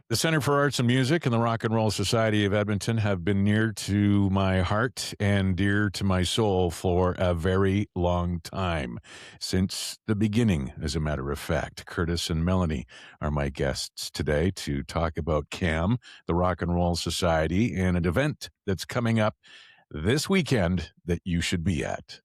The Center for Arts and Music and the Rock and Roll Society of Edmonton have been near to my heart and dear to my soul for a very long time. Since the beginning, as a matter of fact. Curtis and Melanie are my guests today to talk about CAM, the Rock and Roll Society, and an event that's coming up this weekend that you should be at.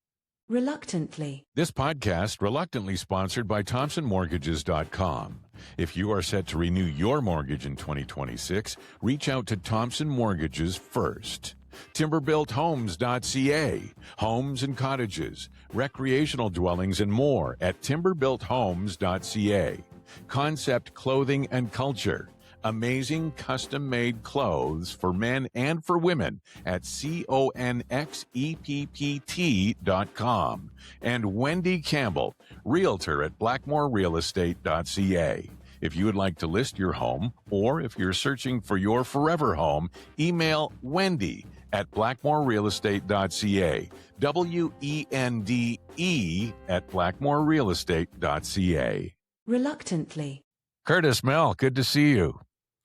Reluctantly. This podcast reluctantly sponsored by ThompsonMortgages.com. If you are set to renew your mortgage in 2026, reach out to Thompson Mortgages first. TimberBuiltHomes.ca. Homes and cottages, recreational dwellings, and more at TimberBuiltHomes.ca. Concept Clothing and Culture. Amazing custom-made clothes for men and for women at CONXEPPT.com. And Wendy Campbell, realtor at BlackmoreRealEstate.ca. If you would like to list your home, or if you're searching for your forever home, email Wendy at BlackmoreRealEstate.ca. WENDE at BlackmoreRealEstate.ca. Reluctantly. Curtis, Mel, good to see you.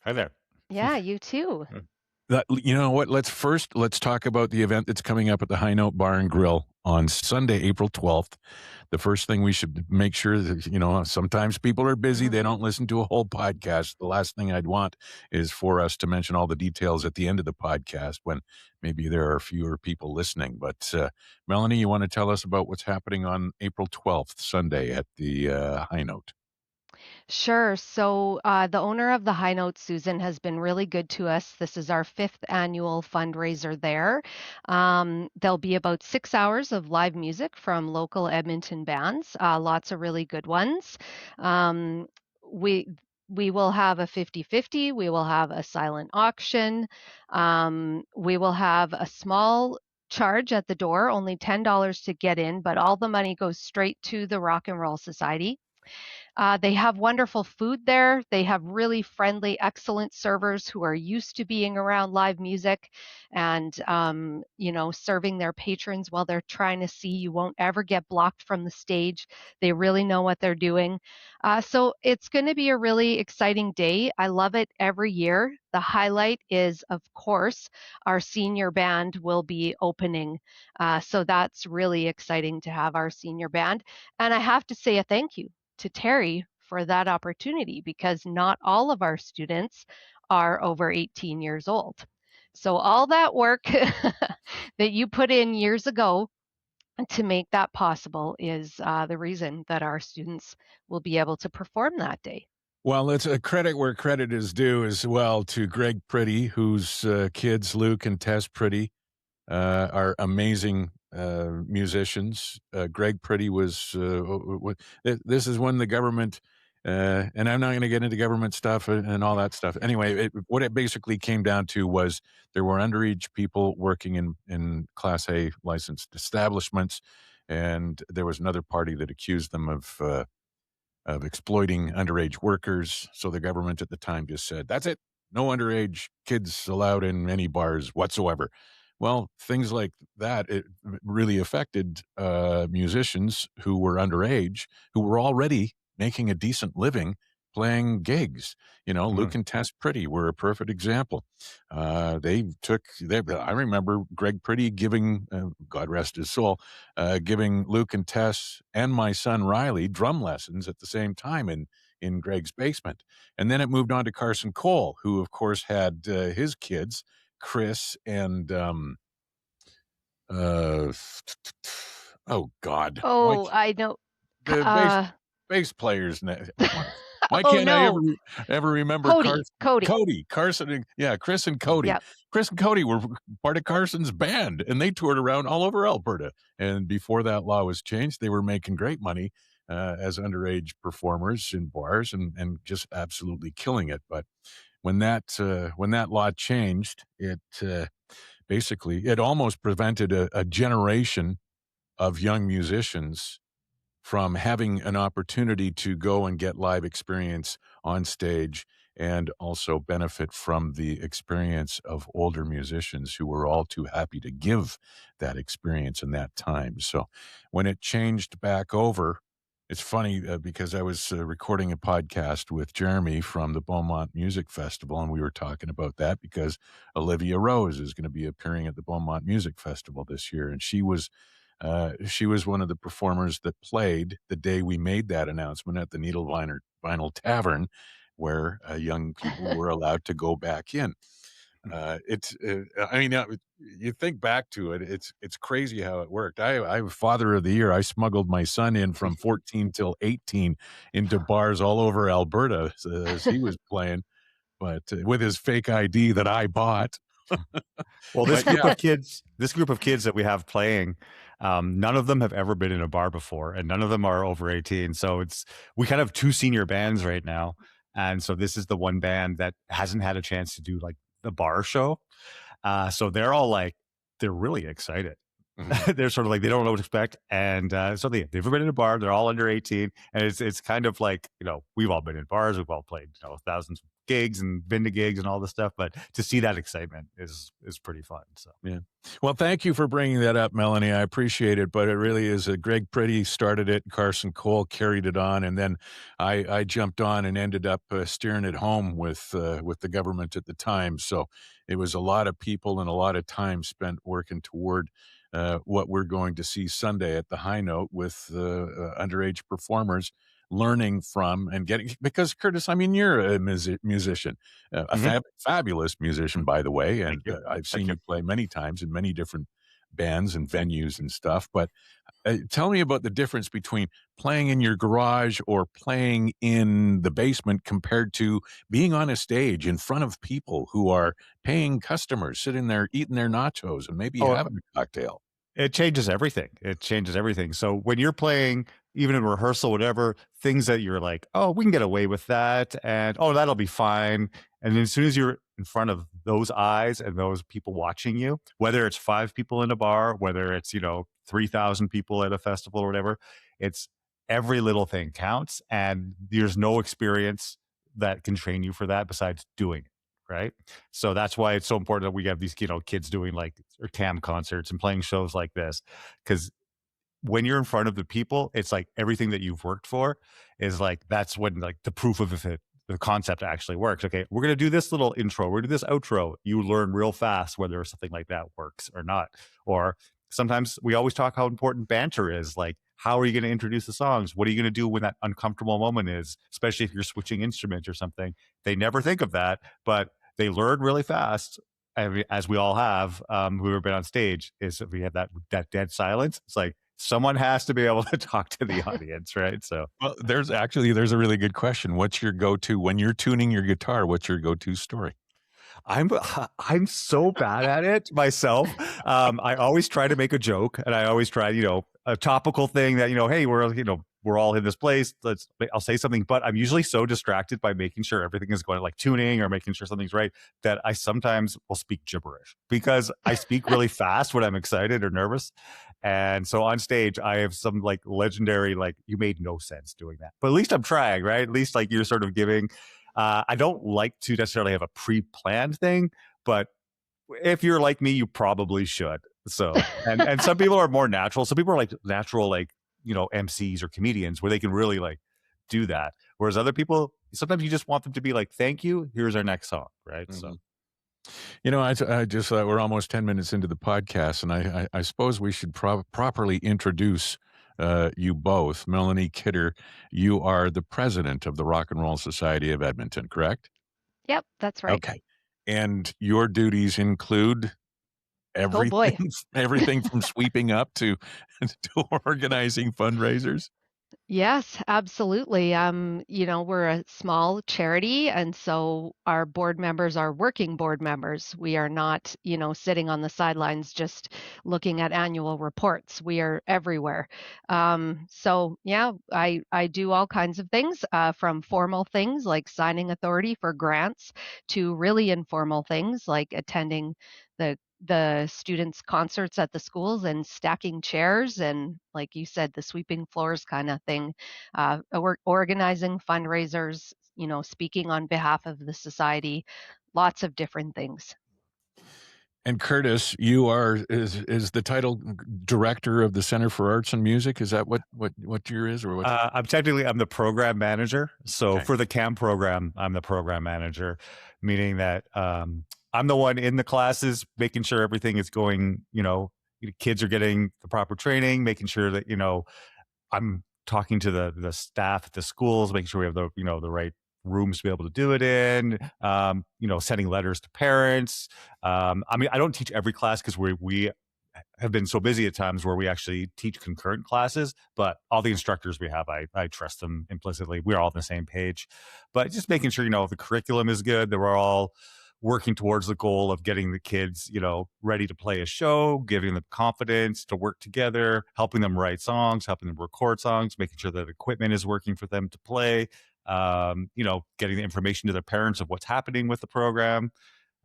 Hi there. Yeah, you too. You know what? Let's talk about the event that's coming up at the High Note Bar and Grill on Sunday, April 12th. The first thing we should make sure that, sometimes people are busy. They don't listen to a whole podcast. The last thing I'd want is for us to mention all the details at the end of the podcast when maybe there are fewer people listening. But Melanie, you want to tell us about what's happening on April 12th, Sunday at the High Note? Sure. So the owner of the High Note, Susan, has been really good to us. This is our 5th annual fundraiser there. There'll be about 6 hours of live music from local Edmonton bands, lots of really good ones. We will have a 50-50. We will have a silent auction. We will have a small charge at the door, only $10 to get in, but all the money goes straight to the Rock and Roll Society. They have wonderful food there. They have really friendly, excellent servers who are used to being around live music and, serving their patrons while they're trying to see. You won't ever get blocked from the stage. They really know what they're doing. So it's going to be a really exciting day. I love it every year. The highlight is, of course, our senior band will be opening. So that's really exciting to have our senior band. And I have to say a thank you to Terry for that opportunity because not all of our students are over 18 years old. So all that work that you put in years ago to make that possible is the reason that our students will be able to perform that day. Well, it's a credit where credit is due as well to Greg Pretty, whose kids, Luke and Tess Pretty, are amazing musicians. Greg Pretty was, this is when the government, and I'm not going to get into government stuff and all that stuff. Anyway, what it basically came down to was there were underage people working in Class A licensed establishments, and there was another party that accused them of exploiting underage workers. So the government at the time just said, that's it. No underage kids allowed in any bars whatsoever. Well, things like that, it really affected musicians who were underage, who were already making a decent living playing gigs. Luke and Tess Pretty were a perfect example. I remember Greg Pretty giving, God rest his soul, giving Luke and Tess and my son Riley drum lessons at the same time in Greg's basement. And then it moved on to Carson Cole, who of course had his kids, Chris and oh God. I know. The bass players. Why Oh, can't I no. ever remember Cody. Carson, Chris and Cody. Yep. Chris and Cody were part of Carson's band, and they toured around all over Alberta. And before that law was changed, they were making great money as underage performers in bars and just absolutely killing it. But when that law changed, it basically it almost prevented a generation of young musicians from having an opportunity to go and get live experience on stage and also benefit from the experience of older musicians who were all too happy to give that experience in that time. So when it changed back over It's funny, because I was, recording a podcast with Jeremy from the Beaumont Music Festival, and we were talking about that because Olivia Rose is gonna be appearing at the Beaumont Music Festival this year, and she was one of the performers that played the day we made that announcement at the Needle Vinyl Tavern, where, young people were allowed to go back in. It's, I mean, you think back to it, it's crazy how it worked. I'm father of the year. I smuggled my son in from 14 till 18 into bars all over Alberta as he was playing, but with his fake ID that I bought. Well, But yeah, this group of kids that we have playing, none of them have ever been in a bar before, and none of them are over 18. So we kind of have two senior bands right now, and so this is the one band that hasn't had a chance to do like the bar show. So they're all like, they're really excited. mhm, They're sort of like they don't know what to expect, and so they've never been in a bar. They're all under 18, and it's kind of like we've all been in bars, we've all played thousands of gigs and been to gigs and all this stuff, but to see that excitement is pretty fun. So yeah. Well, thank you for bringing that up, Melanie. I appreciate it, but it really is, Greg Pretty started it, Carson Cole carried it on, and then I jumped on and ended up, steering it home with the government at the time. So it was a lot of people and a lot of time spent working toward, what we're going to see Sunday at the High Note with, underage performers learning from and getting, because Curtis, I mean, you're a musician, a Mhm. fabulous musician, by the way, Thank and, you, I've thank seen you. you play many times in many different bands and venues and stuff, but, tell me about the difference between playing in your garage or playing in the basement compared to being on a stage in front of people who are paying customers, sitting there eating their nachos and maybe Oh, having a cocktail. it changes everything. It changes everything. So when you're playing, even in rehearsal, whatever, things that you're like, oh, we can get away with that, and oh, that'll be fine. And then as soon as you're in front of those eyes and those people watching you, whether it's five people in a bar, whether it's 3,000 people at a festival or whatever, it's every little thing counts, and there's no experience that can train you for that besides doing it. Right. So that's why it's so important that we have these, kids doing like or cam concerts and playing shows like this. Because when you're in front of the people, it's like everything that you've worked for is like that's when like the proof of if the concept actually works. Okay, we're gonna do this little intro, we're gonna do this outro. You learn real fast whether something like that works or not. Or sometimes we always talk how important banter is. Like, how are you gonna introduce the songs? What are you gonna do when that uncomfortable moment is, especially if you're switching instruments or something? They never think of that, but they learn really fast as we all have, who have been on stage, is if we have that dead silence. It's like someone has to be able to talk to the audience, right? So Well, there's a really good question. What's your go-to when you're tuning your guitar, what's your go-to story? I'm I'm so bad at it myself. I always try to make a joke, and I always try, a topical thing that hey, we're all in this place. I'll say something, but I'm usually so distracted by making sure everything is going like tuning or making sure something's right that I sometimes will speak gibberish because I speak really fast when I'm excited or nervous. And so on stage, I have some like legendary, like, you made no sense doing that, but at least I'm trying, right? At least like you're sort of giving. I don't like to necessarily have a pre-planned thing, but if you're like me, you probably should. So, and some people are more natural. Some people are like natural, like MCs or comedians, where they can really like do that. Whereas other people, sometimes you just want them to be like, "Thank you. Here's our next song." Right. So, Mhm. I just thought we're almost 10 minutes into the podcast, and I suppose we should properly introduce, you both. Melanie Kidder, you are the president of the Rock and Roll Society of Edmonton, correct? Yep, that's right. Okay. And your duties include Oh boy. everything everything from sweeping up to to organizing fundraisers? Yes, absolutely. We're a small charity, and so our board members are working board members. We are not, sitting on the sidelines just looking at annual reports. We are everywhere. So yeah, I do all kinds of things, from formal things like signing authority for grants to really informal things like attending the students' concerts at the schools and stacking chairs and, like you said, the sweeping floors kind of thing, organizing fundraisers, speaking on behalf of the society, lots of different things. And Curtis, you are is the title director of the Center for Arts and Music? Is that what your is or what? I'm the program manager. So Okay. for the CAM program, I'm the program manager, meaning that I'm the one in the classes, making sure everything is going. Kids are getting the proper training, making sure that I'm talking to the staff at the schools, making sure we have the right rooms to be able to do it in. Sending letters to parents. I mean, I don't teach every class because we have been so busy at times where we actually teach concurrent classes, but all the instructors we have, I trust them implicitly. We're all on the same page, but just making sure, the curriculum is good, that we're all working towards the goal of getting the kids, ready to play a show, giving them confidence to work together, helping them write songs, helping them record songs, making sure that equipment is working for them to play, getting the information to their parents of what's happening with the program.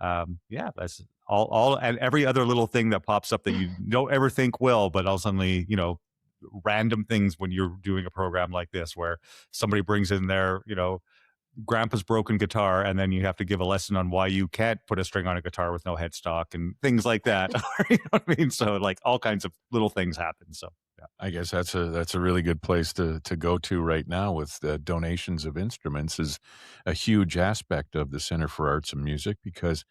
Yeah, that's all and every other little thing that pops up that you don't ever think will, but all suddenly, random things when you're doing a program like this where somebody brings in their, grandpa's broken guitar, and then you have to give a lesson on why you can't put a string on a guitar with no headstock and things like that. You know what I mean? So like all kinds of little things happen. So yeah. I guess that's a really good place to go to right now with the donations of instruments is a huge aspect of the Center for Arts and Music because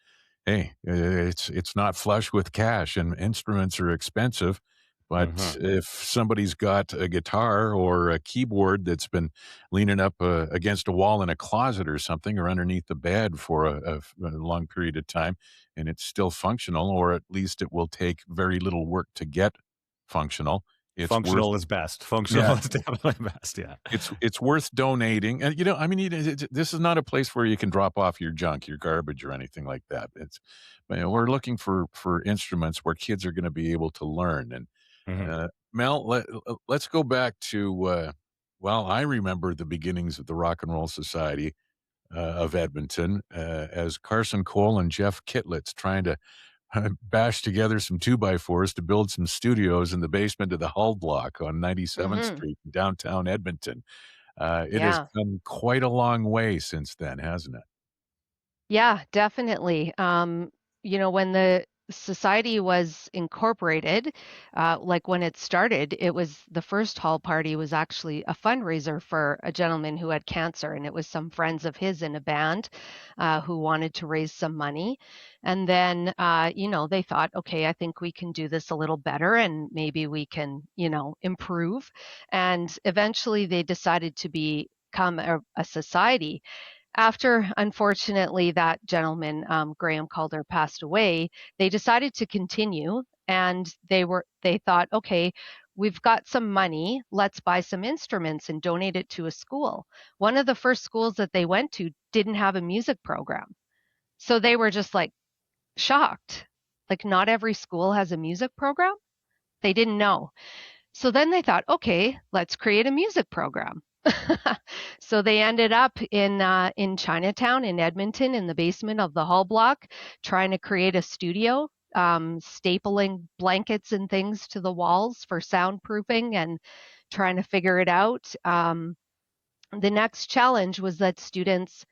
hey, it's not flush with cash and instruments are expensive. But Mhm. if somebody's got a guitar or a keyboard that's been leaning up against a wall in a closet or something, or underneath the bed for a long period of time, and it's still functional, or at least it will take very little work to get functional, it's worth Functional is best. yeah, Functional is definitely best. Yeah. it's worth donating, and, I mean, this is not a place where you can drop off your junk, your garbage, or anything like that. We're looking for instruments where kids are gonna be able to learn, and, Mhm. Mel, let's go back to, well, I remember the beginnings of the Rock and Roll Society, of Edmonton, as Carson Cole and Jeff Kitlitz trying to bash together some 2x4s to build some studios in the basement of the Hull Block on 97th Hmm. Street in downtown Edmonton. It has Yeah. come quite a long way since then, hasn't it? Yeah, definitely. When the society was incorporated, like when it started, it was the first hall party was actually a fundraiser for a gentleman who had cancer, and it was some friends of his in a band who wanted to raise some money. And then, they thought, okay, I think we can do this a little better, and maybe we can, improve. And eventually, they decided to become a society after, unfortunately, that gentleman, Graham Calder, passed away. They decided to continue, and they thought, okay, we've got some money, let's buy some instruments and donate it to a school. One of the first schools that they went to didn't have a music program. So they were just like shocked. Like, not every school has a music program. They didn't know. So then they thought, okay, let's create a music program. So they ended up in Chinatown in Edmonton in the basement of the Hall Block, trying to create a studio, stapling blankets and things to the walls for soundproofing and trying to figure it out. The next challenge was that students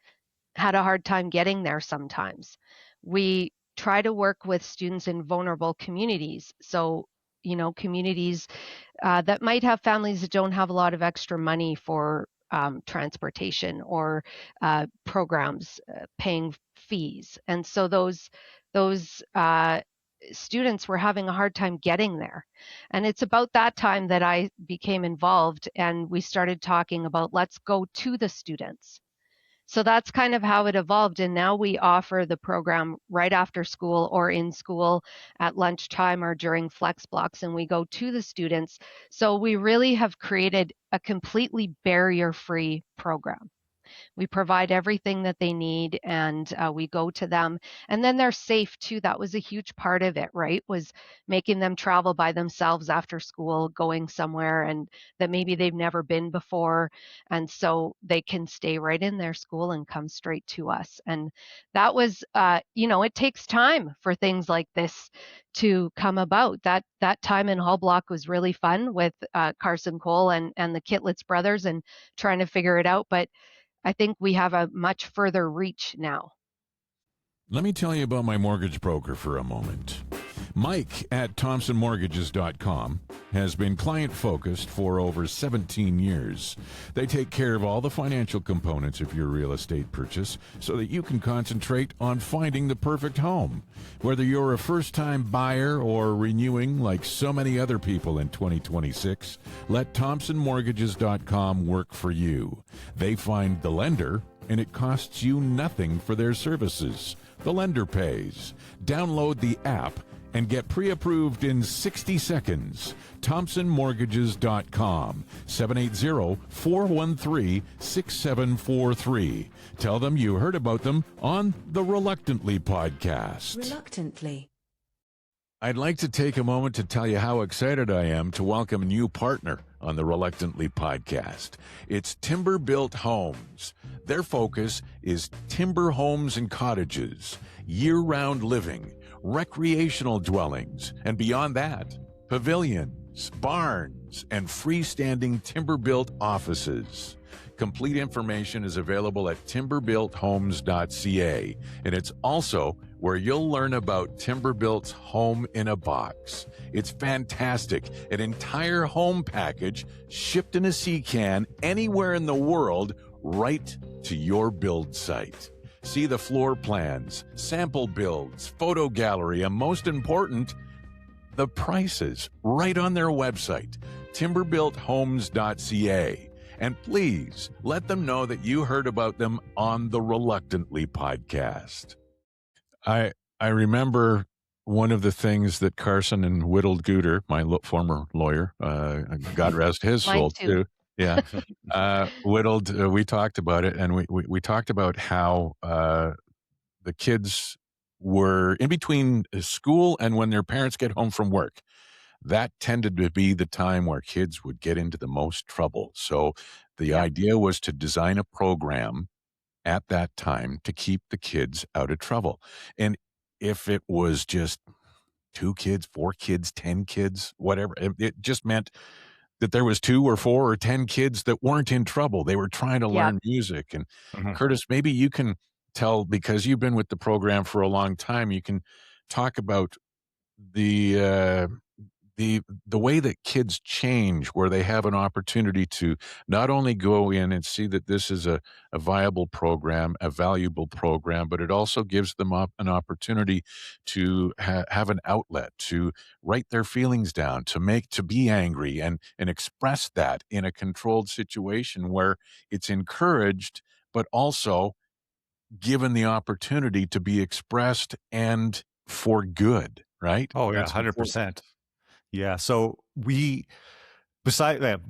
had a hard time getting there sometimes. We try to work with students in vulnerable communities. So, communities that might have families that don't have a lot of extra money for transportation or programs paying fees, and so those students were having a hard time getting there. And it's about that time that I became involved, and we started talking about let's go to the students. So that's kind of how it evolved. And now we offer the program right after school or in school at lunchtime or during flex blocks, and we go to the students. So we really have created a completely barrier free program. We provide everything that they need, and we go to them, and then they're safe too. That was a huge part of it, right? Was making them travel by themselves after school, going somewhere and that maybe they've never been before, and so they can stay right in their school and come straight to us. And that was, it takes time for things like this to come about. That time in Hall Block was really fun with Carson Cole and the Kitlitz brothers and trying to figure it out, but I think we have a much further reach now. Let me tell you about my mortgage broker for a moment. Mike at thompsonmortgages.com has been client focused for over 17 years. They take care of all the financial components of your real estate purchase so that you can concentrate on finding the perfect home. Whether you're a first time buyer or renewing like so many other people in 2026, let thompsonmortgages.com work for you. They find the lender and it costs you nothing for their services. The lender pays. Download the app and get pre-approved in 60 seconds. thompsonmortgages.com, 780-413-6743. Tell them you heard about them on the Reluctantly podcast. Reluctantly. I'd like to take a moment to tell you how excited I am to welcome a new partner on the Reluctantly podcast. It's Timber Built Homes. Their focus is timber homes and cottages, year-round living, recreational dwellings, and beyond that, pavilions, barns, and freestanding timber-built offices. Complete information is available at timberbuilthomes.ca, and it's also where you'll learn about Timberbuilt's Home in a Box. It's fantastic. An entire home package shipped in a sea can anywhere in the world right to your build site. See the floor plans, sample builds, photo gallery, and most important, the prices right on their website, timberbuilthomes.ca. And please let them know that you heard about them on the Reluctantly podcast. I remember one of the things that Carson and Whittled Gooter, my former lawyer, God rest his Mine soul too. too. Yeah. Whittled, we talked about it, and we talked about how the kids were in between school and when their parents get home from work. That tended to be the time where kids would get into the most trouble. So the idea was to design a program at that time to keep the kids out of trouble. And if it was just 2 kids, 4 kids, 10 kids, whatever, it just meant that there was 2 or 4 or 10 kids that weren't in trouble. They were trying to learn music. And Curtis, maybe you can tell, because you've been with the program for a long time, you can talk about the the way that kids change, where they have an opportunity to not only go in and see that this is a viable program, a valuable program, but it also gives them an opportunity to have an outlet, to write their feelings down, to be angry and express that in a controlled situation where it's encouraged, but also given the opportunity to be expressed and for good, right? Oh yeah, That's important. 100%. Yeah. So beside that,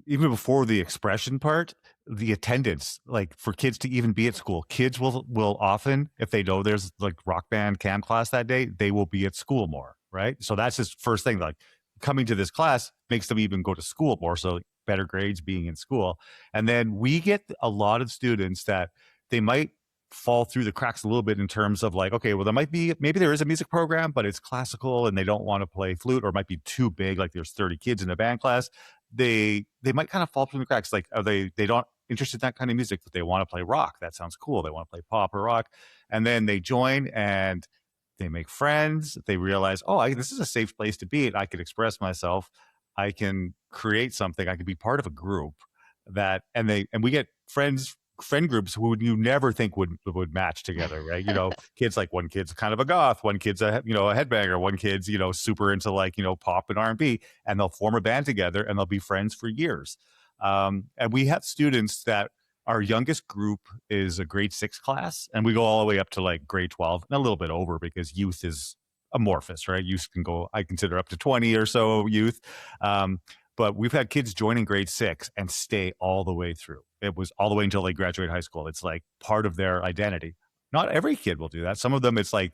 even before the expression part, the attendance, like for kids to even be at school, kids will often, if they know there's like rock band cam class that day, they will be at school more, right? So that's his first thing. Like coming to this class makes them even go to school more. So better grades, being in school. And then we get a lot of students that they might fall through the cracks a little bit in terms of like, okay, well, maybe there is a music program, but it's classical and they don't want to play flute, or it might be too big, like there's 30 kids in a band class. They might kind of fall through the cracks. Like, are they don't interested in that kind of music, but they want to play rock? That sounds cool. They want to play pop or rock. And then they join and they make friends. They realize, oh, this is a safe place to be. I can express myself. I can create something. I can be part of a group that, and we get friend groups who you never think would match together, right? You know, kids, like one kid's kind of a goth, one kid's a headbanger, one kid's super into like pop and R&B, and they'll form a band together and they'll be friends for years. And we have students that our youngest group is a grade 6 class, and we go all the way up to like grade 12 and a little bit over, because youth is amorphous, right? Youth can go, I consider, up to 20 or so youth. But we've had kids joining grade 6 and stay all the way through. It was all the way until they graduate high school. It's like part of their identity. Not every kid will do that. Some of them, it's like,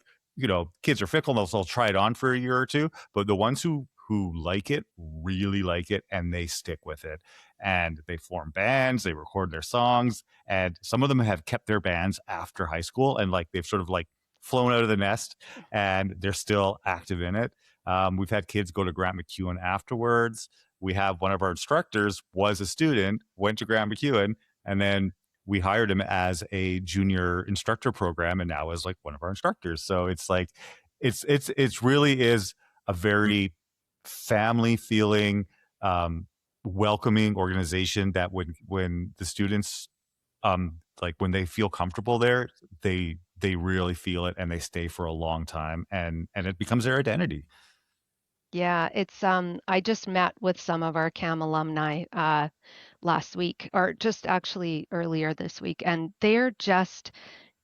kids are fickle and they'll try it on for a year or two. But the ones who like it, really like it, and they stick with it. And they form bands, they record their songs. And some of them have kept their bands after high school, and like they've sort of like flown out of the nest and they're still active in it. We've had kids go to Grant MacEwan afterwards. We have one of our instructors was a student, went to Grant MacEwan, and then we hired him as a junior instructor program, and now is like one of our instructors. So it's like, it's really is a very family feeling, welcoming organization that when the students, like when they feel comfortable there, they really feel it and they stay for a long time, and it becomes their identity. Yeah, it's I just met with some of our CAM alumni last week, or just actually earlier this week, and they're just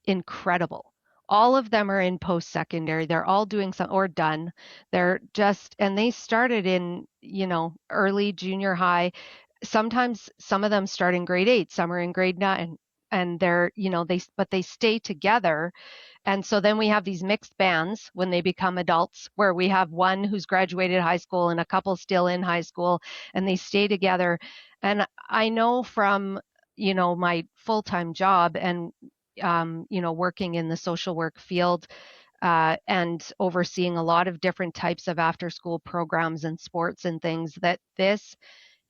incredible. All of them are in post-secondary. They're all doing some or done. They're just and they started in, early junior high. Sometimes some of them start in grade 8, some are in grade 9, and they're, they stay together. And so then we have these mixed bands when they become adults, where we have one who's graduated high school and a couple still in high school, and they stay together. And I know from, my full-time job and, working in the social work field, and overseeing a lot of different types of after-school programs and sports and things, that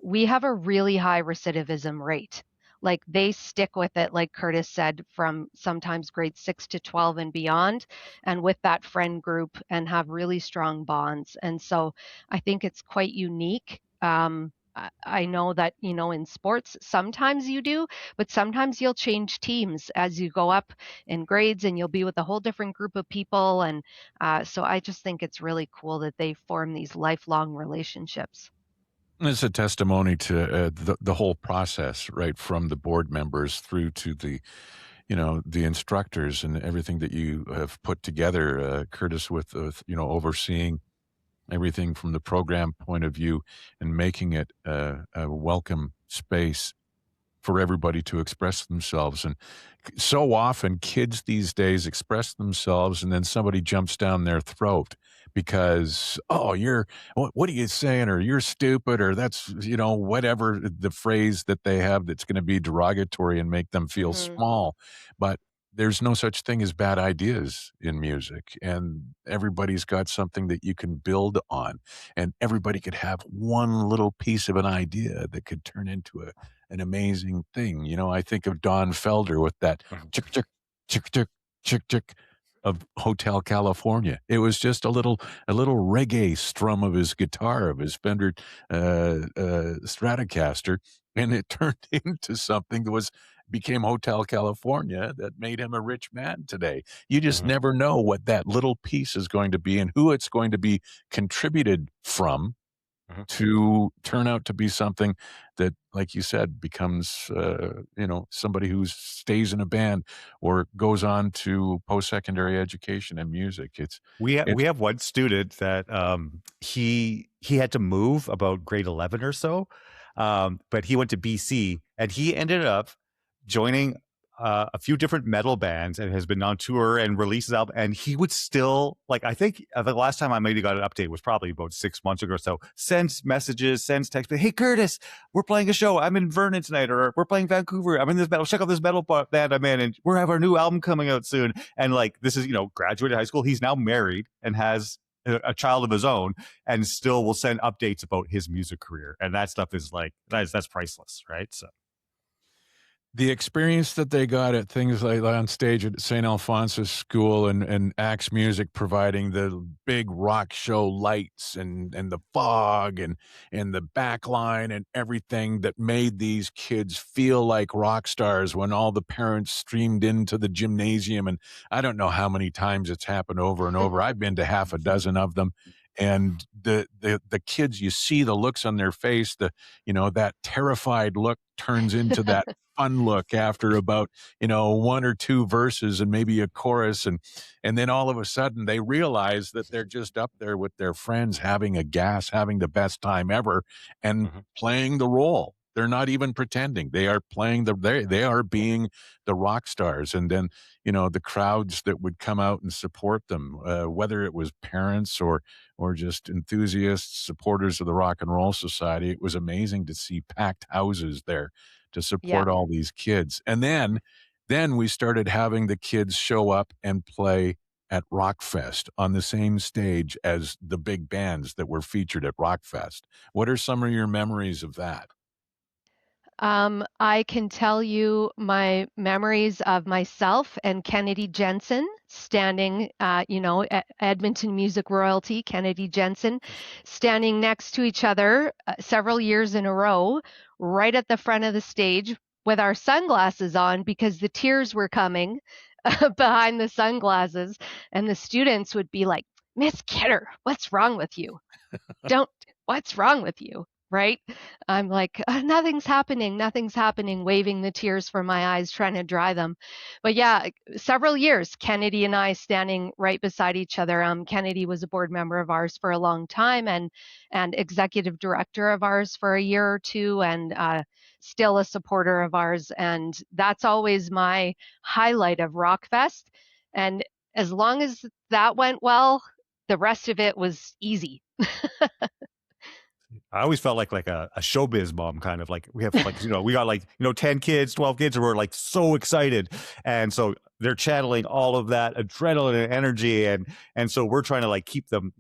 we have a really high recidivism rate. Like they stick with it, like Curtis said, from sometimes grade 6 to 12 and beyond, and with that friend group and have really strong bonds. And so I think it's quite unique. I know that, in sports, sometimes you do, but sometimes you'll change teams as you go up in grades and you'll be with a whole different group of people. And so I just think it's really cool that they form these lifelong relationships. It's a testimony to the whole process, right, from the board members through to the instructors and everything that you have put together, Curtis, with overseeing everything from the program point of view and making it a welcome space for everybody to express themselves. And so often kids these days express themselves and then somebody jumps down their throat because, oh, what are you saying? Or you're stupid, or that's, whatever the phrase that they have that's going to be derogatory and make them feel Mhm. small. But there's no such thing as bad ideas in music, and everybody's got something that you can build on, and everybody could have one little piece of an idea that could turn into an amazing thing. I think of Don Felder with that Mhm. chick chick chick chick chick chick of Hotel California. It was just a little reggae strum of his guitar, of his Fender Stratocaster, and it turned into something that became Hotel California that made him a rich man today. You just Mhm. never know what that little piece is going to be and who it's going to be contributed from Mhm. to turn out to be something that, like you said, becomes, somebody who stays in a band or goes on to post-secondary education and music. We It's have one student that he had to move about grade 11 or so, but he went to BC and he ended up joining a few different metal bands and has been on tour and releases album. And he would still, like, I think the last time I maybe got an update was probably about 6 months ago or so, sends messages, sends texts, but, hey Curtis, we're playing a show, I'm in Vernon tonight, or we're playing Vancouver, I'm in this metal, check out this metal band I'm in, and we have our new album coming out soon. And like, this is, graduated high school, he's now married and has a child of his own, and still will send updates about his music career. And that stuff is like, that's priceless, right? So the experience that they got at things like on stage at St. Alphonsus School and Axe Music providing the big rock show lights and the fog and the backline and everything that made these kids feel like rock stars when all the parents streamed into the gymnasium. And I don't know how many times it's happened over and over. I've been to half a dozen of them. And the kids, you see the looks on their face, that terrified look turns into that fun look after about, one or two verses and maybe a chorus, and then all of a sudden they realize that they're just up there with their friends having a gas, having the best time ever, and mhm. playing the role. They're not even pretending. They are playing they are being the rock stars. And then, the crowds that would come out and support them, whether it was parents or just enthusiasts, supporters of the Rock and Roll Society. It was amazing to see packed houses there to Yeah. support all these kids. And then we started having the kids show up and play at Rockfest on the same stage as the big bands that were featured at Rockfest. What are some of your memories of that? I can tell you my memories of myself and Kennedy Jensen standing, Edmonton music royalty, Kennedy Jensen, standing next to each other several years in a row, right at the front of the stage with our sunglasses on because the tears were coming behind the sunglasses. And the students would be like, Miss Kidder, what's wrong with you? Don't, what's wrong with you? Right? I'm like, nothing's happening, waving the tears from my eyes, trying to dry them. But yeah, several years, Kennedy and I standing right beside each other. Kennedy was a board member of ours for a long time and executive director of ours for a year or two, and still a supporter of ours. And that's always my highlight of Rockfest. And as long as that went well, the rest of it was easy. I always felt like a showbiz mom, kind of like we have like, we got like, 10 kids, 12 kids, and we're like so excited. And so they're channeling all of that adrenaline and energy. And so we're trying to like keep them,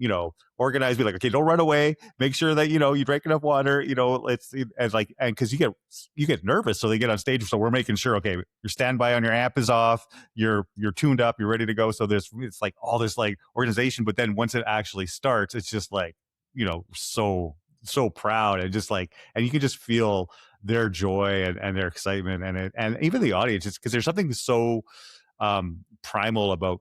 organized, be like, okay, don't run away. Make sure that, you drink enough water, and cause you get nervous. So they get on stage. So we're making sure, okay, your standby on your amp is off. You're tuned up. You're ready to go. So it's like all this like organization, but then once it actually starts, it's just like, so proud and just like, and you can just feel their joy and their excitement and even the audience, just because there's something so primal about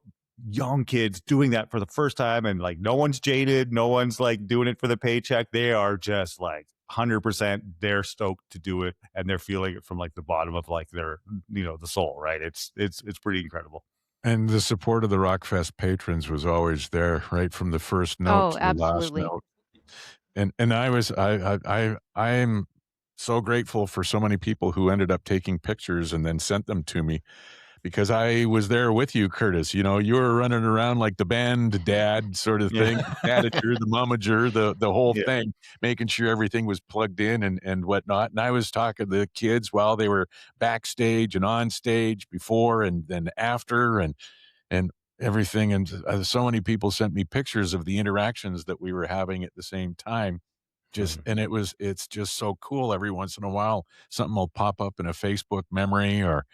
young kids doing that for the first time, and like no one's jaded, no one's like doing it for the paycheck. They are just like 100% they're stoked to do it, and they're feeling it from like the bottom of like their the soul, right? It's pretty incredible. And the support of the Rockfest patrons was always there, right from the first note Oh, to the last absolutely. note. And I'm so grateful for so many people who ended up taking pictures and then sent them to me, because I was there with you, Curtis. You were running around like the band dad sort of Yeah. thing, dadager, the momager, the whole Yeah. thing, making sure everything was plugged in and whatnot. And I was talking to the kids while they were backstage and on stage before and then after and everything. And so many people sent me pictures of the interactions that we were having at the same time. And it's just so cool. Every once in a while, something will pop up in a Facebook memory or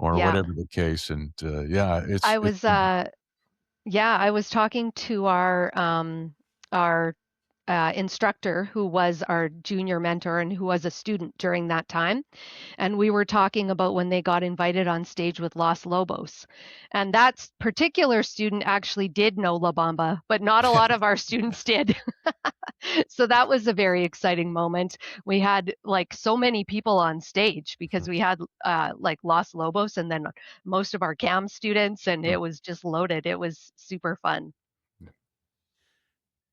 Yeah. whatever the case. And yeah, I it's was I was talking to our instructor who was our junior mentor and who was a student during that time. And we were talking about when they got invited on stage with Los Lobos. And that particular student actually did know La Bamba, but not a lot of our students did. So that was a very exciting moment. We had like so many people on stage because we had like Los Lobos and then most of our CAM students, and it was just loaded. It was super fun.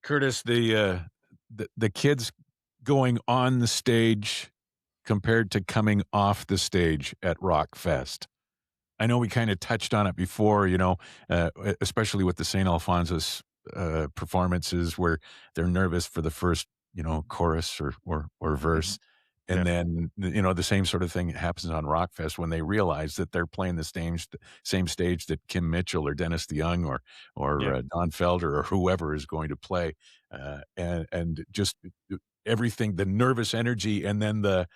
Curtis, the kids going on the stage compared to coming off the stage at Rockfest. I know we kind of touched on it before, especially with the St. Alphonsus performances where they're nervous for the first, chorus or verse. And Yeah. then, the same sort of thing happens on Rockfest when they realize that they're playing the same stage that Kim Mitchell or Dennis DeYoung or Yeah. Don Felder or whoever is going to play. And just everything, the nervous energy, and then the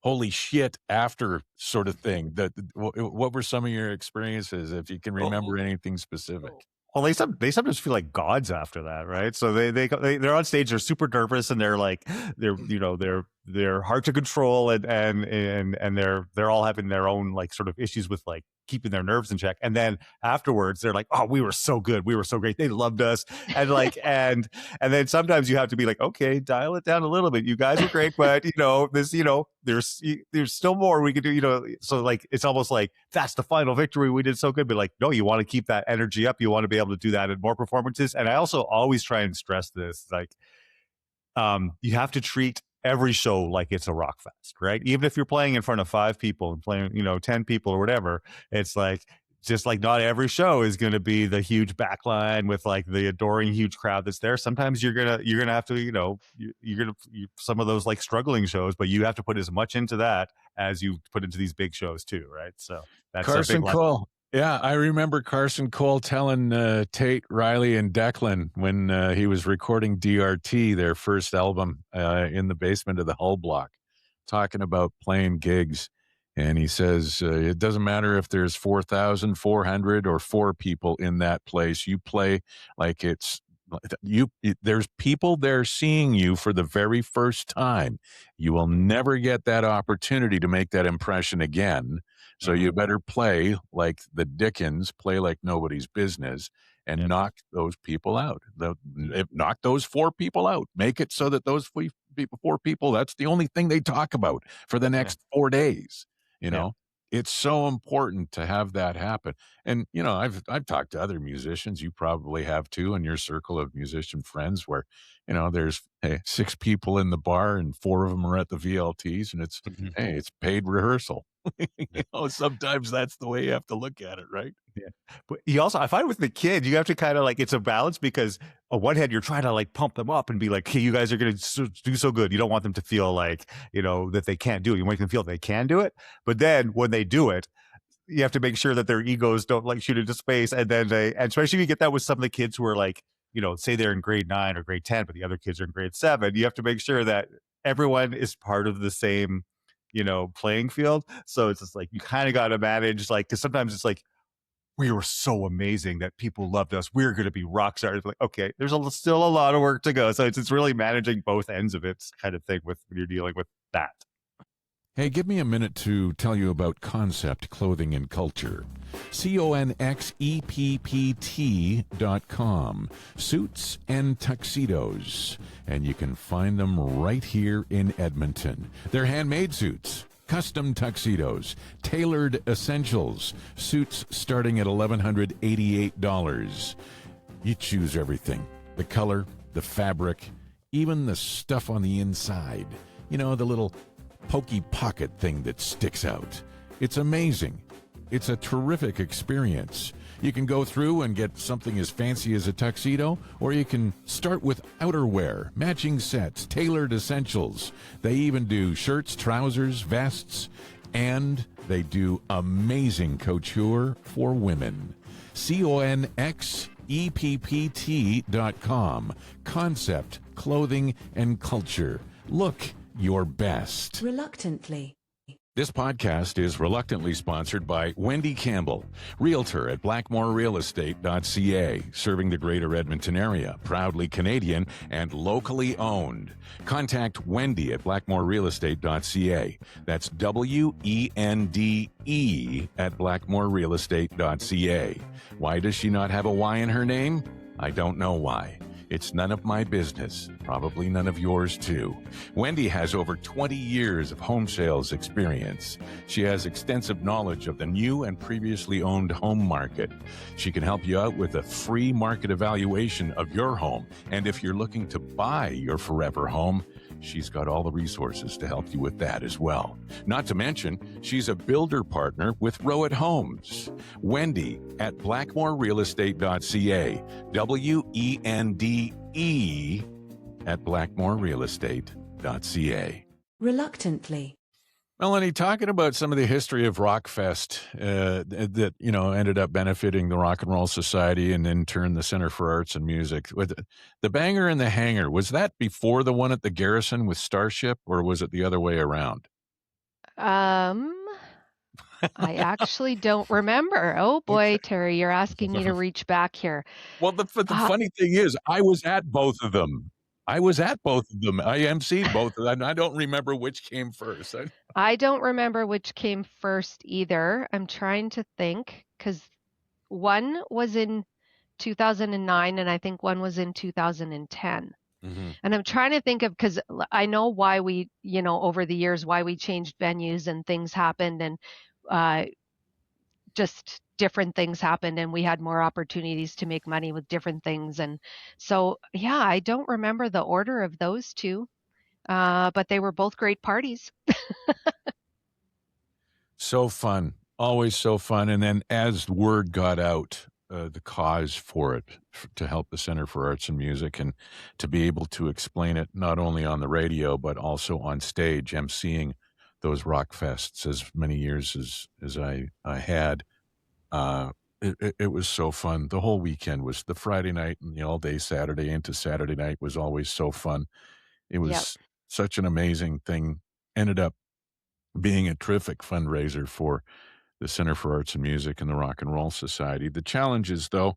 holy shit after sort of thing. What were some of your experiences, if you can remember anything specific? Well, they sometimes feel like gods after that, right? So they're on stage, they're super nervous, and they're like they're hard to control, and they're all having their own like sort of issues with like keeping their nerves in check. And then afterwards, they're like, "Oh, we were so good, we were so great, they loved us," and like and then sometimes you have to be like, "Okay, dial it down a little bit. You guys are great, but there's still more we could do." So like it's almost like that's the final victory. We did so good, but like no, you want to keep that energy up. You want to be able to do that in more performances. And I also always try and stress this, like you have to treat every show like it's a rock fest, right? Even if you're playing in front of 5 people and playing 10 people or whatever, it's like just like not every show is going to be the huge backline with like the adoring huge crowd that's there. Sometimes you're gonna have to some of those like struggling shows, but you have to put as much into that as you put into these big shows too, right? So that's a big Carson lesson. Cole. Yeah, I remember Carson Cole telling Tate, Riley, and Declan when he was recording DRT, their first album, in the basement of the Hull Block. talking about playing gigs, and he says, it doesn't matter if there's 4,400 or 4 people in that place. You play like it's there's people there seeing you for the very first time. You will never get that opportunity to make that impression again. So you better play like the Dickens, play like nobody's business, and Yep. knock those people out. Knock those 4 people out. Make it so that those 4 people, that's the only thing they talk about for the Yeah. next 4 days, you Yeah. know? It's so important to have that happen. And, I've talked to other musicians, you probably have too, in your circle of musician friends where, there's, hey, 6 people in the bar and 4 of them are at the VLTs, and hey, it's paid rehearsal. Sometimes that's the way you have to look at it, right? Yeah. But you also, I find with the kids, you have to kind of like, it's a balance because on one hand, you're trying to like pump them up and be like, hey, you guys are going to do so good. You don't want them to feel like, that they can't do it. You want them to feel they can do it. But then when they do it, you have to make sure that their egos don't like shoot into space. And then and especially if you get that with some of the kids who are like, say they're in grade 9 or grade 10, but the other kids are in grade 7, you have to make sure that everyone is part of the same, playing field. So it's just like, you kind of got to manage, like, because sometimes it's like, we were so amazing that people loved us. We're going to be rock stars. Like, okay, there's still a lot of work to go. So it's really managing both ends of it kind of thing when you're dealing with that. Hey, give me a minute to tell you about Concept Clothing and Culture. CONXEPPT.com. Suits and tuxedos. And you can find them right here in Edmonton. They're handmade suits, custom tuxedos, tailored essentials, suits starting at $1,188. You choose everything. The color, the fabric, even the stuff on the inside. The little pokey pocket thing that sticks out. It's amazing. It's a terrific experience. You can go through and get something as fancy as a tuxedo, or you can start with outerwear, matching sets, tailored essentials. They even do shirts, trousers, vests, and they do amazing couture for women. CONXEPPT.com. Concept, Clothing, and Culture. Look your best. Reluctantly. This podcast is reluctantly sponsored by Wendy Campbell, realtor at blackmorerealestate.ca, serving the greater Edmonton area, proudly Canadian and locally owned. Contact Wendy at blackmorerealestate.ca. That's WENDE at blackmorerealestate.ca. Why does she not have a Y in her name? I don't know why. It's none of my business, probably none of yours too. Wendy has over 20 years of home sales experience. She has extensive knowledge of the new and previously owned home market. She can help you out with a free market evaluation of your home. And if you're looking to buy your forever home, she's got all the resources to help you with that as well. Not to mention, she's a builder partner with Rowett Homes. Wendy at blackmorerealestate.ca. WENDE at blackmorerealestate.ca. Reluctantly. Melanie, talking about some of the history of Rockfest that, ended up benefiting the Rock and Roll Society and in turn the Center for Arts and Music. With the Banger and the Hanger, was that before the one at the Garrison with Starship, or was it the other way around? I actually don't remember. Oh boy, Okay. Terry, you're asking me to reach back here. Well, the funny thing is, I was at both of them. I emceed both of them. I don't remember which came first. I don't remember which came first either. I'm trying to think because one was in 2009 and I think one was in 2010. Mm-hmm. And I'm trying to think of, because I know why we, over the years, why we changed venues and things happened and just different things happened and we had more opportunities to make money with different things. And so, yeah, I don't remember the order of those two, but they were both great parties. So fun. Always so fun. And then as word got out, the cause for it to help the Center for Arts and Music and to be able to explain it not only on the radio, but also on stage, emceeing those rock fests as many years as I had. It was so fun. The whole weekend was the Friday night and the all day Saturday into Saturday night was always so fun. It Yep. was such an amazing thing. ended up being a terrific fundraiser for the Center for Arts and Music and the Rock and Roll Society. The challenges, though,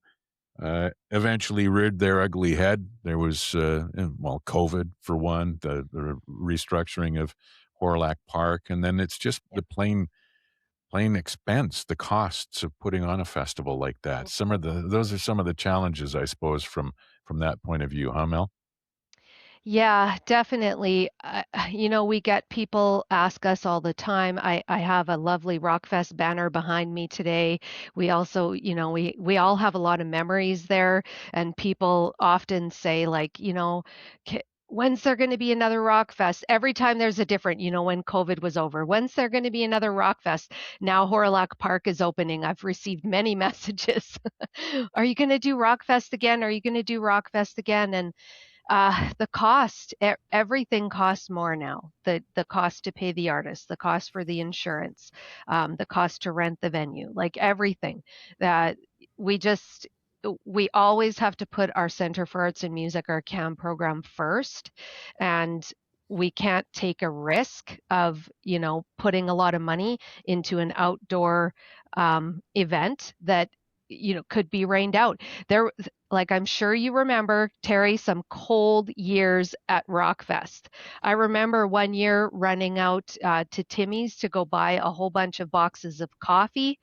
eventually reared their ugly head. There was, well, COVID for one, the restructuring of Horlack Park, and then it's just Yeah. the plain expense, the costs of putting on a festival like that. Those are some of the challenges, I suppose, from that point of view, huh, Mel? Yeah, definitely. We get people ask us all the time. I have a lovely Rockfest banner behind me today. We also, we all have a lot of memories there, and people often say, like, when's there going to be another Rockfest? Every time there's a different, when COVID was over, when's there going to be another Rockfest? Now Horlock Park is opening. I've received many messages. Are you going to do Rockfest again? Are you going to do Rockfest again? And the cost, everything costs more now. The cost to pay the artist, the cost for the insurance, the cost to rent the venue, like everything that we just we always have to put our Center for Arts and Music, our CAM program first, and we can't take a risk of putting a lot of money into an outdoor event that could be rained out. There, like I'm sure you remember, Terry, some cold years at Rockfest. I remember one year running out to Timmy's to go buy a whole bunch of boxes of coffee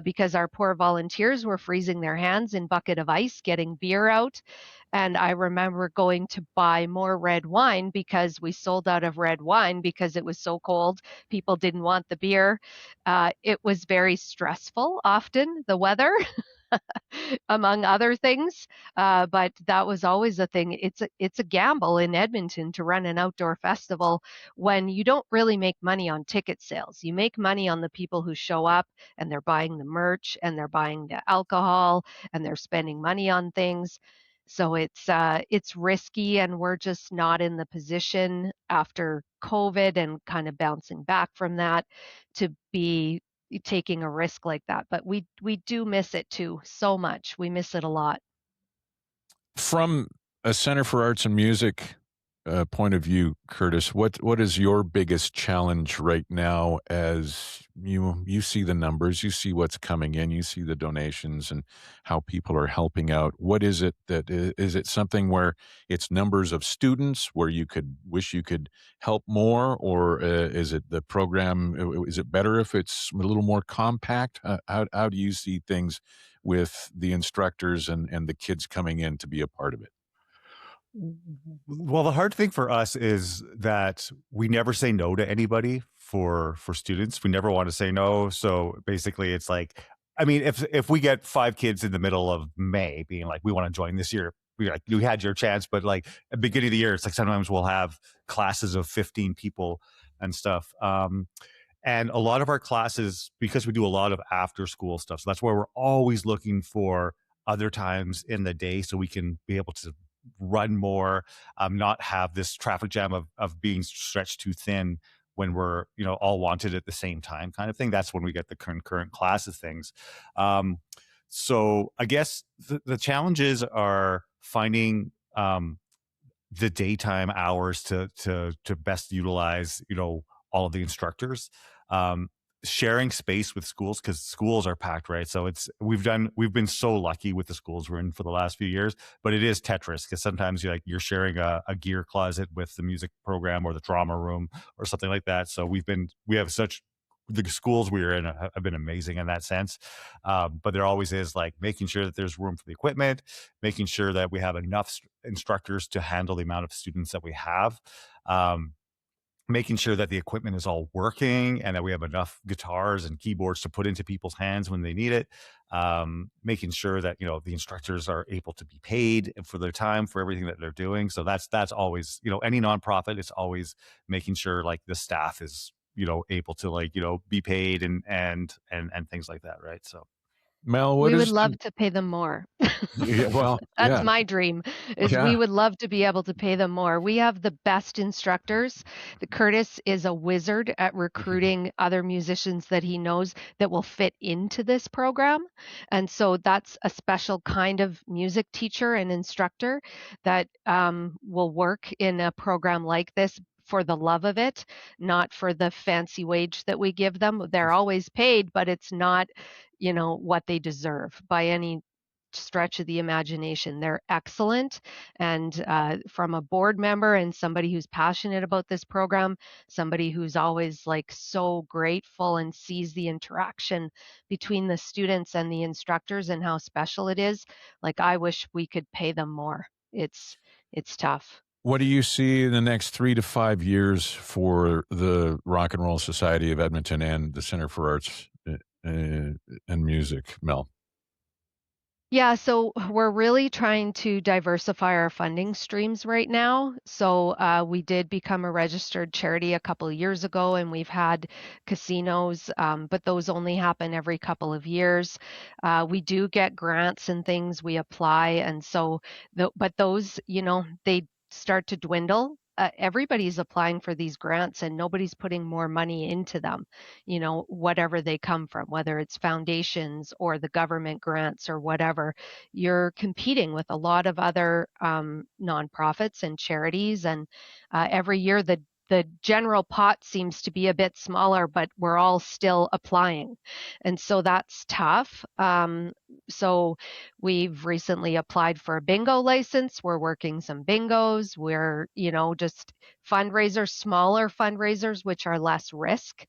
because our poor volunteers were freezing their hands in bucket of ice getting beer out. And I remember going to buy more red wine because we sold out of red wine because it was so cold. People didn't want the beer. It was very stressful, often, the weather. Among other things. But that was always a thing. It's a gamble in Edmonton to run an outdoor festival when you don't really make money on ticket sales. You make money on the people who show up and they're buying the merch and they're buying the alcohol and they're spending money on things. So it's risky, and we're just not in the position after COVID and kind of bouncing back from that to be taking a risk like that. But we do miss it too so much. We miss it a lot. From a Center for Arts and Music point of view, Curtis, what is your biggest challenge right now as you see the numbers, you see what's coming in, you see the donations and how people are helping out? What is it that is it something where it's numbers of students where you could wish you could help more, or is it the program? Is it better if it's a little more compact? How do you see things with the instructors and the kids coming in to be a part of it? Well, the hard thing for us is that we never say no to anybody for students. We never want to say no. So basically, it's like, I mean, if we get 5 kids in the middle of May being like, we want to join this year, we like, you had your chance, but like at the beginning of the year, it's like sometimes we'll have classes of 15 people and stuff. And a lot of our classes, because we do a lot of after school stuff, so that's why we're always looking for other times in the day so we can be able to run more, not have this traffic jam of being stretched too thin when we're all wanted at the same time kind of thing. That's when we get the concurrent classes things. So I guess the challenges are finding the daytime hours to best utilize all of the instructors, sharing space with schools, because schools are packed, right? So we've been so lucky with the schools we're in for the last few years, but it is Tetris, because sometimes you're sharing a gear closet with the music program or the drama room or something like that. So we have such the schools we are in have been amazing in that sense. But there always is like making sure that there's room for the equipment, making sure that we have enough instructors to handle the amount of students that we have. Making sure that the equipment is all working and that we have enough guitars and keyboards to put into people's hands when they need it. Making sure that the instructors are able to be paid for their time for everything that they're doing. So that's always any nonprofit is always making sure like the staff is able to like be paid and things like that, right? So Mel, what We would is love the to pay them more. yeah, well, That's yeah, my dream, is we yeah. would love to be able to pay them more. We have the best instructors. The Curtis is a wizard at recruiting other musicians that he knows that will fit into this program. And so that's a special kind of music teacher and instructor that will work in a program like this for the love of it, not for the fancy wage that we give them. They're always paid, but it's not, what they deserve by any stretch of the imagination. They're excellent. And from a board member and somebody who's passionate about this program, somebody who's always like so grateful and sees the interaction between the students and the instructors and how special it is, like I wish we could pay them more. It's tough. What do you see in the next 3 to 5 years for the Rock and Roll Society of Edmonton and the Center for Arts and Music, Mel? Yeah, so we're really trying to diversify our funding streams right now. So we did become a registered charity a couple of years ago, and we've had casinos, but those only happen every couple of years. We do get grants and things we apply, and so but those, they start to dwindle. Everybody's applying for these grants, and nobody's putting more money into them, whatever they come from, whether it's foundations or the government grants or whatever. You're competing with a lot of other nonprofits and charities, and every year the general pot seems to be a bit smaller, but we're all still applying. And so that's tough. So we've recently applied for a bingo license. We're working some bingos. We're, just fundraisers, smaller fundraisers, which are less risk.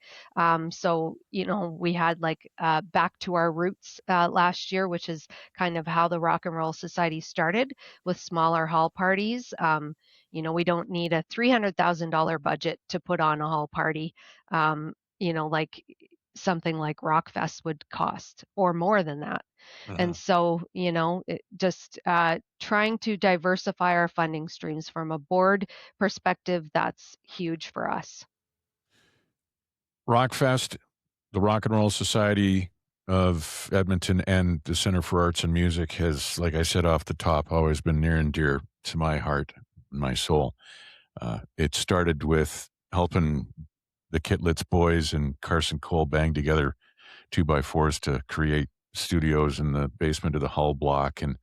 So, we had like Back to Our Roots last year, which is kind of how the Rock and Roll Society started with smaller hall parties. We don't need a $300,000 budget to put on a hall party, like something like Rockfest would cost, or more than that. And Uh-huh. so, just trying to diversify our funding streams from a board perspective, that's huge for us. Rockfest, the Rock and Roll Society of Edmonton, and the Center for Arts and Music has, like I said off the top, always been near and dear to my heart and my soul. It started with helping the Kitlitz boys and Carson Cole bang together 2x4s to create studios in the basement of the Hull block. And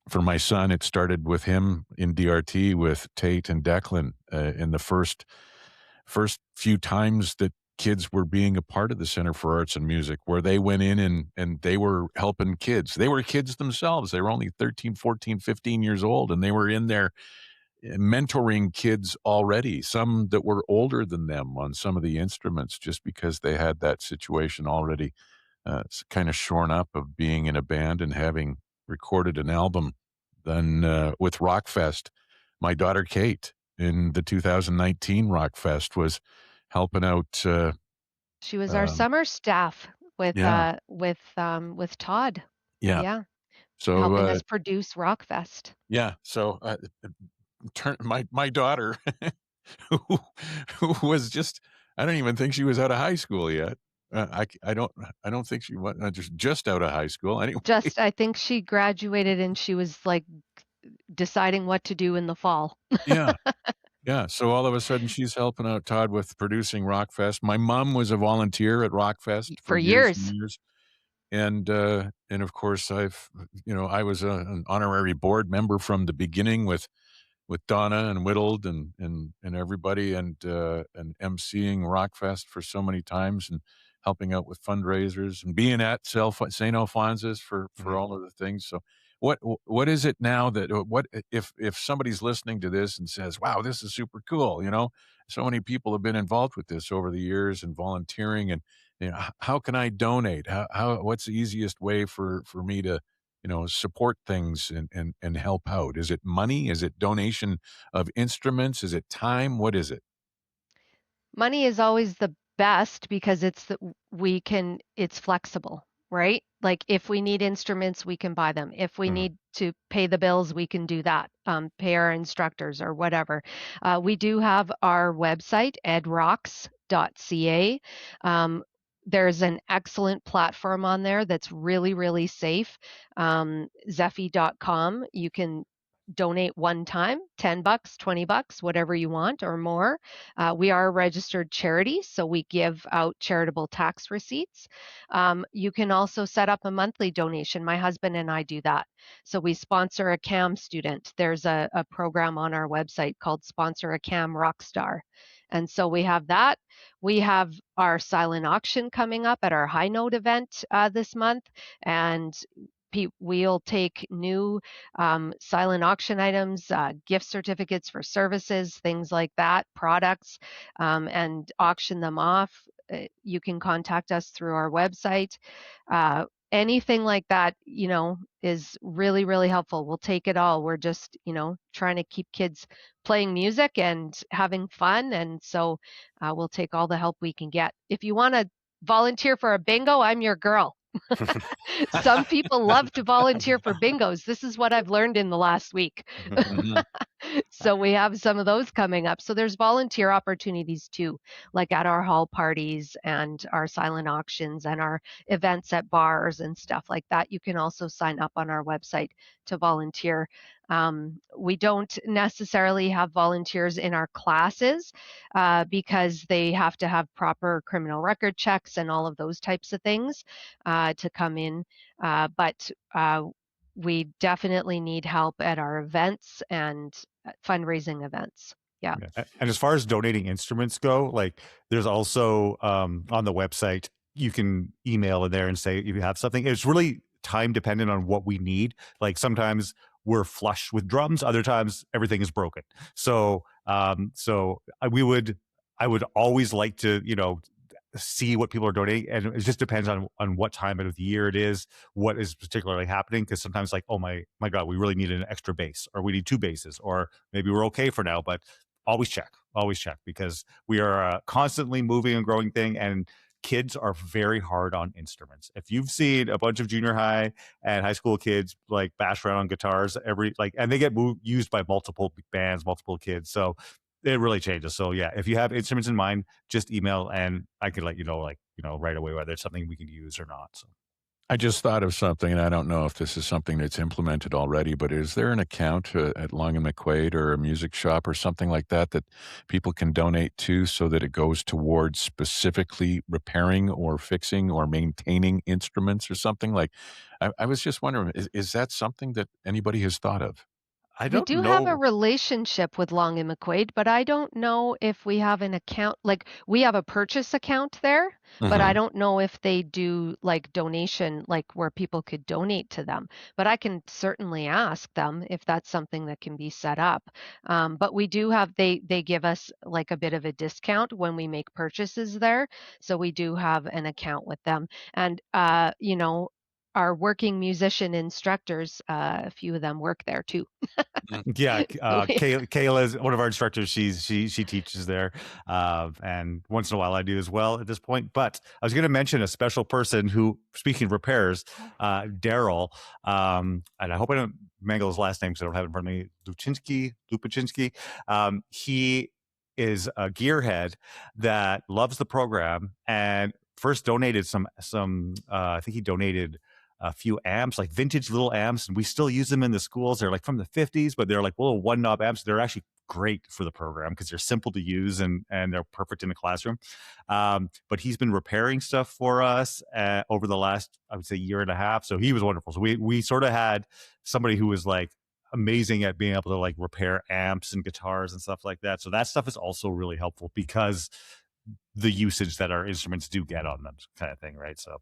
for my son, it started with him in DRT with Tate and Declan in the first few times that kids were being a part of the Center for Arts and Music, where they went in and they were helping kids. They were kids themselves. They were only 13, 14, 15 years old, and they were in there mentoring kids already, some that were older than them on some of the instruments, just because they had that situation already kind of shorn up of being in a band and having recorded an album. Then with Rockfest, my daughter Kate in the 2019 Rockfest was helping out. She was our Um, summer staff yeah, with Todd. yeah. Yeah, So helping us produce Rockfest. yeah, so my daughter, who, who was just, I don't even think she was out of high school yet. I don't think she was just out of high school anyway. Just, I think she graduated and she was like deciding what to do in the fall. Yeah. Yeah, so all of a sudden she's helping out Todd with producing Rockfest. My mom was a volunteer at Rockfest for For years and years. years, and of course I was an honorary board member from the beginning with Donna and Whittled and everybody, and emceeing Rockfest for so many times and helping out with fundraisers and being at St. Alphonsus for Mhm. all of the things. So what is it now that what if somebody's listening to this and says, "Wow, this is super cool," so many people have been involved with this over the years and volunteering, and how can I donate? How what's the easiest way for me to support things and help out? Is it money? Is it donation of instruments? Is it time? What is it? Money is always the best because it's flexible, right? Like if we need instruments, we can buy them. If we Mhm. need to pay the bills, we can do that. Pay our instructors or whatever. We do have our website, edrocks.ca. Um, there's an excellent platform on there that's really, really safe. Zephy.com. You can donate one time, $10, $20, whatever you want or more. We are a registered charity, so we give out charitable tax receipts. You can also set up a monthly donation. My husband and I do that. So we sponsor a CAM student. There's a program on our website called Sponsor a CAM Rockstar. And so we have that. We have our silent auction coming up at our High Note event this month. And we'll take new silent auction items, gift certificates for services, things like that, products, and auction them off. You can contact us through our website. Anything like that, is really, really helpful. We'll take it all. We're just, trying to keep kids playing music and having fun. And so we'll take all the help we can get. If you want to volunteer for a bingo, I'm your girl. Some people love to volunteer for bingos. This is what I've learned in the last week. Mhm. So we have some of those coming up. So there's volunteer opportunities too, like at our hall parties and our silent auctions and our events at bars and stuff like that. You can also sign up on our website to volunteer. We don't necessarily have volunteers in our classes because they have to have proper criminal record checks and all of those types of things to come in. But we definitely need help at our events and fundraising events. Yeah. Yeah. And as far as donating instruments go, like there's also on the website, you can email in there and say if you have something. It's really time dependent on what we need. Like sometimes we're flush with drums, other times everything is broken. So I would always like to, see what people are donating, and it just depends on what time of the year it is, what is particularly happening, because sometimes like, oh my god, we really need an extra bass, or we need two basses, or maybe we're okay for now. But always check, because we are a constantly moving and growing thing, and kids are very hard on instruments. If you've seen a bunch of junior high and high school kids like bash around on guitars and they get used by multiple bands, multiple kids, so it really changes. So yeah, if you have instruments in mind, just email and I could let you know, right away, whether it's something we can use or not. So I just thought of something, and I don't know if this is something that's implemented already, but is there an account at Long and McQuaid or a music shop or something like that that people can donate to so that it goes towards specifically repairing or fixing or maintaining instruments or something? Like, I was just wondering, is that something that anybody has thought of? I We don't do have a know. relationship with Long and McQuaid, but I don't know if we have an account. Like we have a purchase account there, but I Mhm. don't know if they do like donation, like where people could donate to them. But I can certainly ask them if that's something that can be set up. But we do have they give us like a bit of a discount when we make purchases there, so we do have an account with them. And our working musician instructors, a few of them work there too. Mm. Yeah, So we Kayla is one of our instructors. She teaches there, and once in a while I do as well at this point. But I was going to mention a special person who, speaking of repairs, Daryl, and I hope I don't mangle his last name because I don't have it in front of me. Lupachinsky. He is a gearhead that loves the program and first donated some. I think he donated a few amps, like vintage little amps, and we still use them in the schools. They're like from the 50s, but they're like little one knob amps. They're actually great for the program because they're simple to use and they're perfect in the classroom. But he's been repairing stuff for us over the last, I would say, year and a half. So he was wonderful. So we sort of had somebody who was like amazing at being able to like repair amps and guitars and stuff like that. So that stuff is also really helpful because the usage that our instruments do get on them, kind of thing, right? So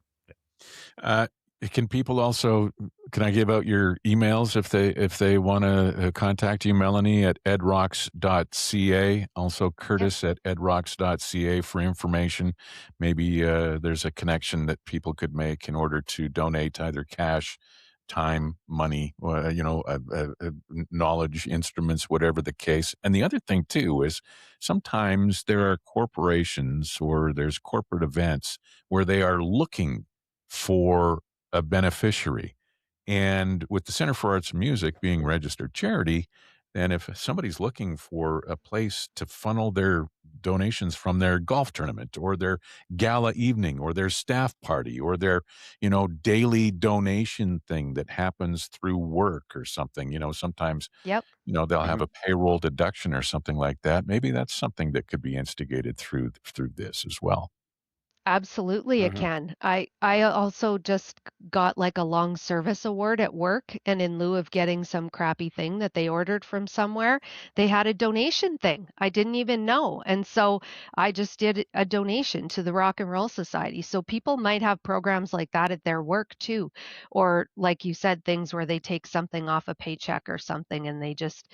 Uh, can people also can I give out your emails if they wanna, contact you, Melanie, at edrocks.ca, also Yep. Curtis at edrocks.ca for information. Maybe, there's a connection that people could make in order to donate either cash, time, money, or, knowledge, instruments, whatever the case. And the other thing too is sometimes there are corporations or there's corporate events where they are looking for a beneficiary. And with the Center for Arts and Music being registered charity, And if somebody's looking for a place to funnel their donations from their golf tournament or their gala evening or their staff party or their, daily donation thing that happens through work or something, sometimes, Yep. they'll have Mhm. a payroll deduction or something like that. Maybe that's something that could be instigated through this as well. Absolutely, it Mhm. can. I also just got like a long service award at work, and in lieu of getting some crappy thing that they ordered from somewhere, they had a donation thing. I didn't even know. And so I just did a donation to the Rock and Roll Society. So people might have programs like that at their work too. Or like you said, things where they take something off a paycheck or something and they just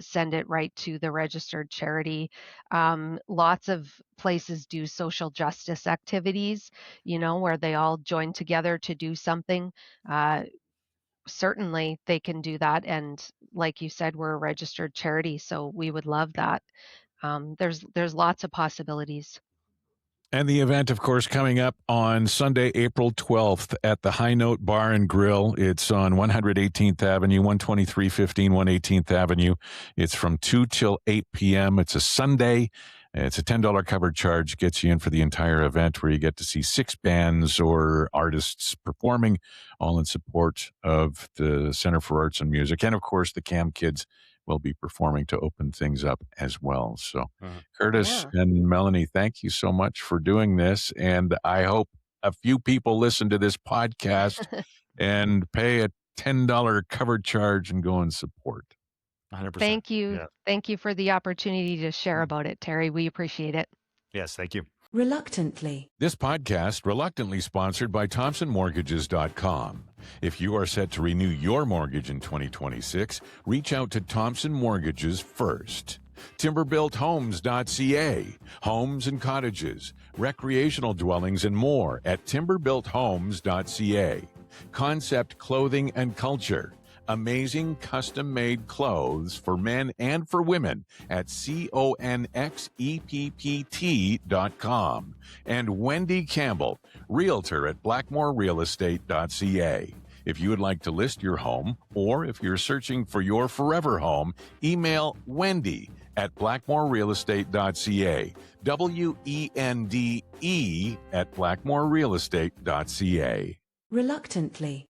send it right to the registered charity. Lots of places do social justice activities, where they all join together to do something. Uh, Certainly, they can do that. And like you said, we're a registered charity, so we would love that. There's lots of possibilities. And the event, of course, coming up on Sunday, April 12th at the High Note Bar and Grill. It's on 118th Avenue, 12315 118th Avenue. It's from 2 till 8 p.m. It's a Sunday. It's a $10 cover charge, gets you in for the entire event where you get to see 6 bands or artists performing, all in support of the Center for Arts and Music. And, of course, the CAM Kids will be performing to open things up as well. So Mhm. Curtis Yeah. and Melanie, thank you so much for doing this. And I hope a few people listen to this podcast and pay a $10 cover charge and go and support. 100%. Thank you. Yeah. Thank you for the opportunity to share Mm. about it, Terry. We appreciate it. Yes, thank you. Reluctantly. This podcast reluctantly sponsored by ThompsonMortgages.com. If you are set to renew your mortgage in 2026, reach out to Thompson Mortgages first. TimberBuiltHomes.ca. Homes and cottages, recreational dwellings, and more at TimberBuiltHomes.ca. Concept Clothing and Culture. Amazing custom-made clothes for men and for women at CONXEPPT.com. And Wendy Campbell, Realtor at BlackmoreRealEstate.ca. If you would like to list your home, or if you're searching for your forever home, email Wendy at BlackmoreRealEstate.ca. WENDE at BlackmoreRealEstate.ca. Reluctantly.